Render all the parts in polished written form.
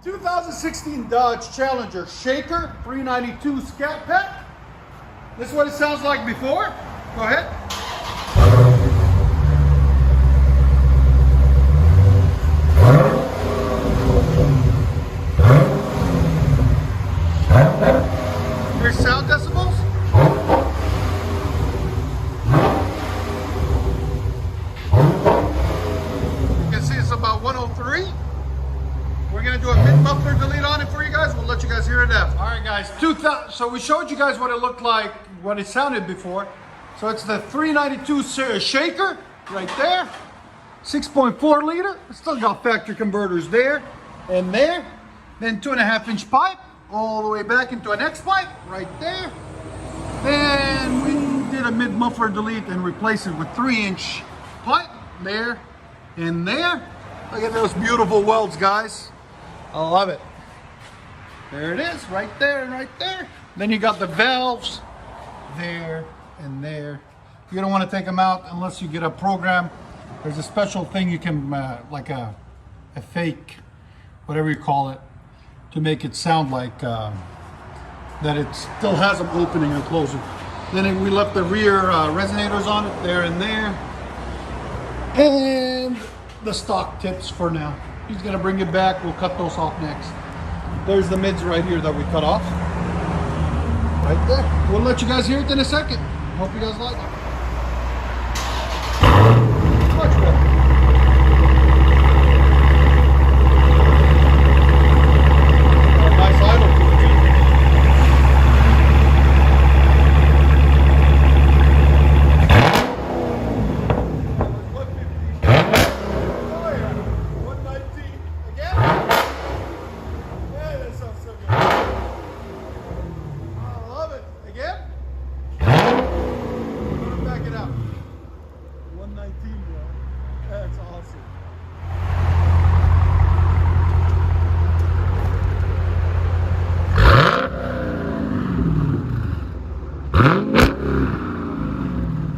2016 Dodge Challenger Shaker 392 Scat Pack. This is what it sounds like before. Go ahead. Here's sound decibels. You can see it's about 103. We're gonna do a mid-muffler delete on it for you guys. We'll let you guys hear it now. All right, guys. So we showed you guys what it looked like, what it sounded before. So it's the 392 Shaker right there, 6.4 liter. It's still got factory converters there and there. Then 2.5-inch pipe all the way back into an X pipe right there. Then we did a mid-muffler delete and replace it with 3-inch pipe there and there. Look at those beautiful welds, guys. I love it. There it is, right there and right there. Then you got the valves there and there. You don't want to take them out unless you get a program. There's a special thing you can, like a fake, whatever you call it, to make it sound like that it still has them opening and closing. Then we left the rear resonators on it there and there. And the stock tips for now. He's gonna bring it back. We'll cut those off next. There's the mids right here that we cut off. Right there. We'll let you guys hear it in a second. Hope you guys like it. Much better. Nice idle. That's awesome.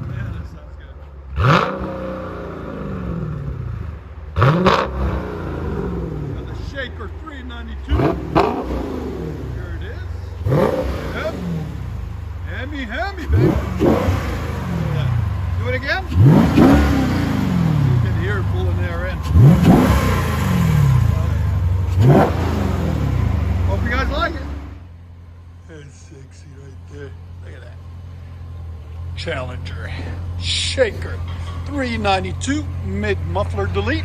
Man, that sounds good. Got the Shaker 392. Here it is. Yep. HEMI, baby. Do it again. Here pulling there in. Hope you guys like it. That's sexy right there. Look at that. Challenger Shaker 392 mid muffler delete.